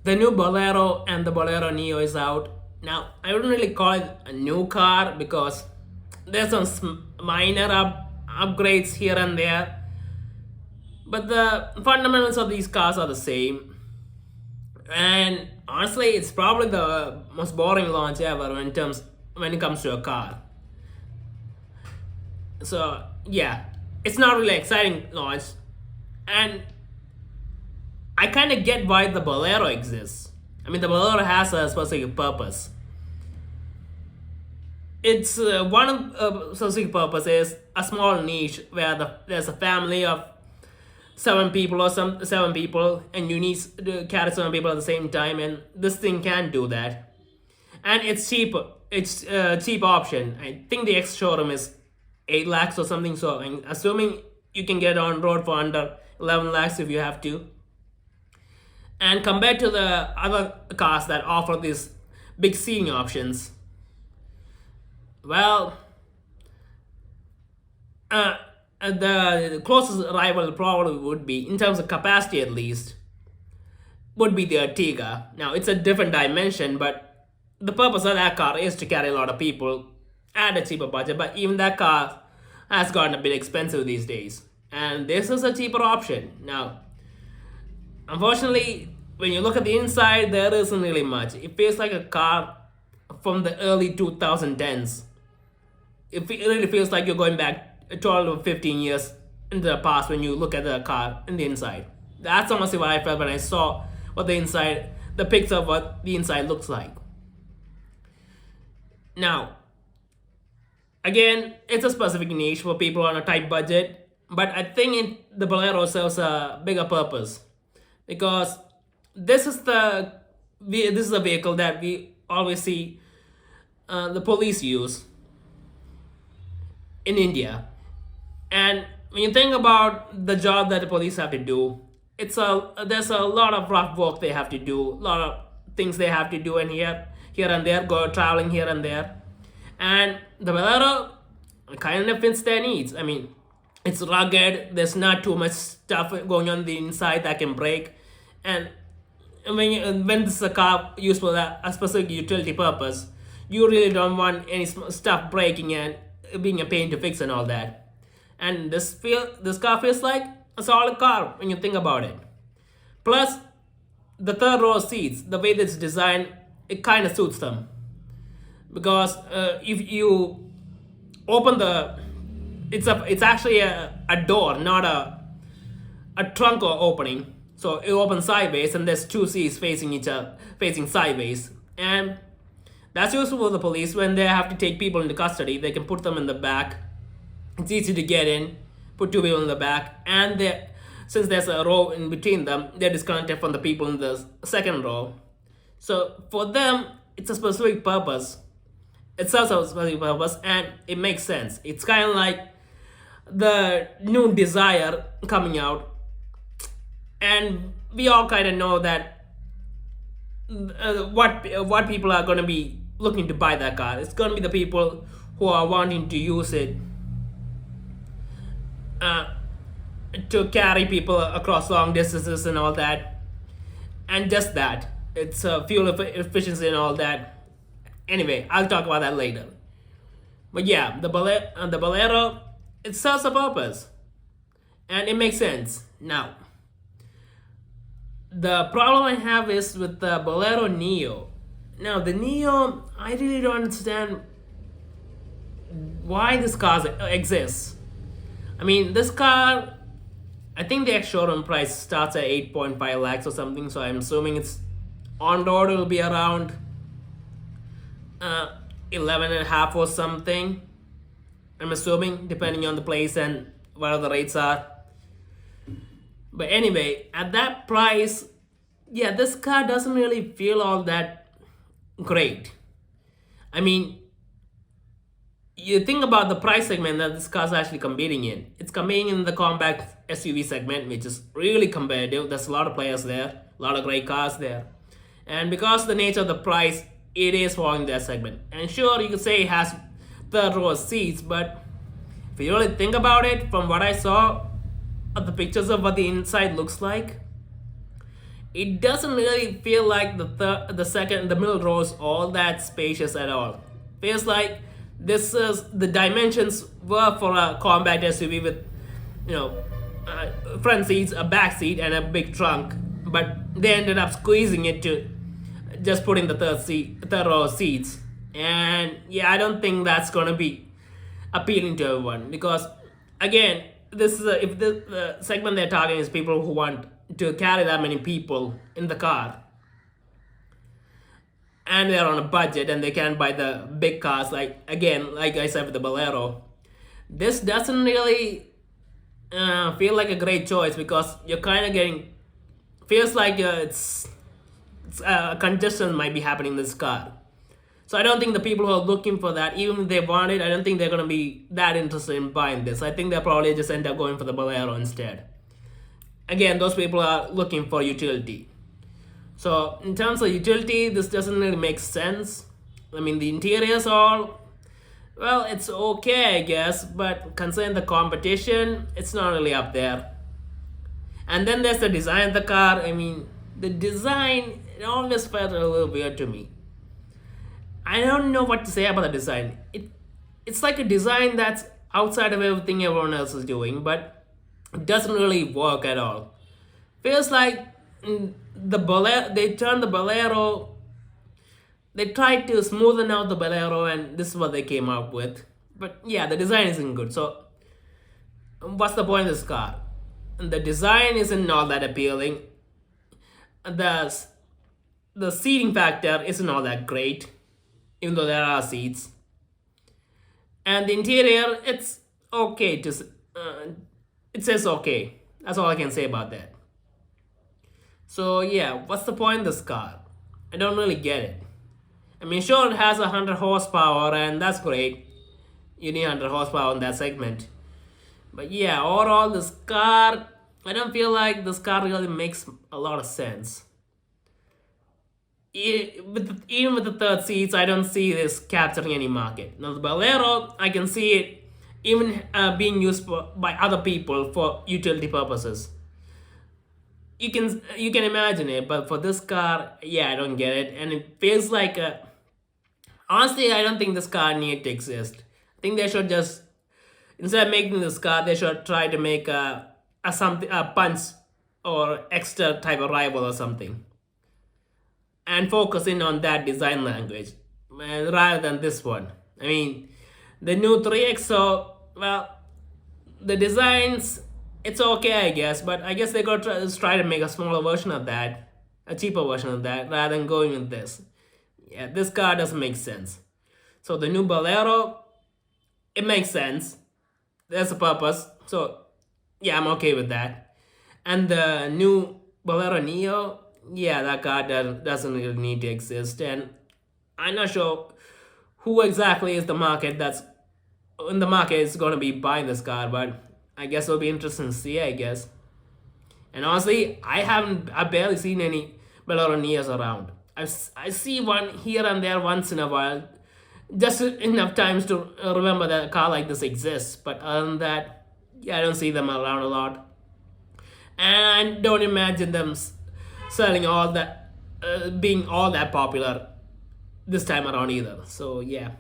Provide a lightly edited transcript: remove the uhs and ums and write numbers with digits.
The new Bolero and the Bolero Neo is out. Now, I wouldn't really call it a new car because there's some minor upgrades here and there, but the fundamentals of these cars are the same. And honestly, it's probably the most boring launch ever when it comes to a car. So yeah, it's not really exciting launch, and I kind of get why the Bolero exists. I mean, the Bolero has a specific purpose. It's one of specific purpose is a small niche where there's a family of seven people or some seven people, and you need to carry seven people at the same time, and this thing can do that, and it's cheap. It's a cheap option. I think the X showroom is 8 lakhs or something. So I'm assuming you can get on road for under 11 lakhs if you have to. And compared to the other cars that offer these big seating options, well, the closest rival probably would be, in terms of capacity at least, would be the Ertiga. Now, it's a different dimension, but the purpose of that car is to carry a lot of people at a cheaper budget. But even that car has gotten a bit expensive these days. And this is a cheaper option. Now, unfortunately, when you look at the inside, there isn't really much. It feels like a car from the early 2010s. It really feels like you're going back 12 or 15 years into the past when you look at the car in the inside. That's honestly what I felt when I saw what the picture of what the inside looks like. Now, again, it's a specific niche for people on a tight budget, but I think the Bolero serves a bigger purpose because this is a vehicle that we always see the police use in India. And when you think about the job that the police have to do, there's a lot of rough work they have to do, a lot of things they have to do, and here and there, go traveling here and there. And the Bolero kind of fits their needs. I mean, it's rugged. There's not too much stuff going on the inside that can break, and when this is a car used for a specific utility purpose, you really don't want any stuff breaking and being a pain to fix and all that. And this car feels like a solid car when you think about it. Plus, the third row seats, the way that it's designed, it kind of suits them because if you open it's actually a door, not a trunk or opening. So it opens sideways, and there's two seats facing sideways, and that's useful for the police when they have to take people into custody. They can put them in the back. It's easy to get in, put two people in the back, and since there's a row in between them, they're disconnected from the people in the second row. So for them, it's a specific purpose. It serves a specific purpose, and it makes sense. It's kind of like the new Desire coming out, and we all kind of know that what people are going to be looking to buy that car. It's going to be the people who are wanting to use it to carry people across long distances and all that, and just that. It's fuel efficiency and all that. Anyway, I'll talk about that later. But yeah, the Bolero, it serves a purpose, and it makes sense. Now, the problem I have is with the Bolero Neo. Now, the Neo, I really don't understand why this car exists. I mean, this car, I think the ex-showroom price starts at 8.5 lakhs or something, so I'm assuming it's on road, it'll be around 11 and a half or something. I'm assuming, depending on the place and what the rates are. But anyway, at that price, yeah, this car doesn't really feel all that great. I mean, you think about the price segment that this car is actually competing in. It's competing in the compact SUV segment, which is really competitive. There's a lot of players there, a lot of great cars there. And because of the nature of the price, it is falling that segment. And sure, you could say it has third row seats, but if you really think about it, from what I saw of the pictures of what the inside looks like, it doesn't really feel like the second, the middle row is all that spacious at all. Feels like this is the dimensions were for a compact SUV with, you know, front seats, a back seat, and a big trunk, but they ended up squeezing it to just putting the third row seats. And yeah, I don't think that's gonna be appealing to everyone because, again, this is if the segment they're targeting is people who want to carry that many people in the car, and they're on a budget and they can't buy the big cars. Like again, like I said with the Bolero, this doesn't really feel like a great choice because you're kind of getting feels like congestion might be happening in this car. So I don't think the people who are looking for that, even if they want it, I don't think they're gonna be that interested in buying this. I think they'll probably just end up going for the Bolero instead. Again, those people are looking for utility. So in terms of utility, this doesn't really make sense. I mean, the interiors all, well, it's okay, I guess, but considering the competition, it's not really up there. And then there's the design of the car. I mean, the design, it always felt a little weird to me. I don't know what to say about the design. It's like a design that's outside of everything everyone else is doing, but it doesn't really work at all. Feels like the Bolero, they turned the Bolero, they tried to smoothen out the Bolero, and this is what they came up with. But yeah, the design isn't good. So what's the point of this car? The design isn't all that appealing. The the seating factor isn't all that great, even though there are seats. And the interior, it's okay to it says okay. That's all I can say about that. So yeah, what's the point of this car? I don't really get it. I mean, sure, it has 100 horsepower, and that's great. You need 100 horsepower in that segment. But yeah, overall, this car, I don't feel like this car really makes a lot of sense. Even with the third seats, I don't see this capturing any market. Now, the Bolero, I can see it even being used by other people for utility purposes. You can imagine it, but for this car, yeah, I don't get it, and it feels like honestly, I don't think this car need to exist. I think they should just, instead of making this car, they should try to make a punch or extra type of rival or something, and focus in on that design language rather than this one. I mean, the new 3XO, well, the designs, it's okay, I guess, but I guess they got to just try to make a smaller version of that, a cheaper version of that, rather than going with this. Yeah, this car doesn't make sense. So the new Bolero, it makes sense. There's a purpose. So yeah, I'm okay with that. And the new Bolero Neo, yeah, that car doesn't really need to exist. And I'm not sure who exactly is the market that's in the market is going to be buying this car, but I guess it'll be interesting to see, I guess. And honestly, I barely seen any Bolero Neos around. I see one here and there once in a while, just enough times to remember that a car like this exists. But other than that, yeah, I don't see them around a lot. And I don't imagine them selling all that, being all that popular this time around either. So yeah.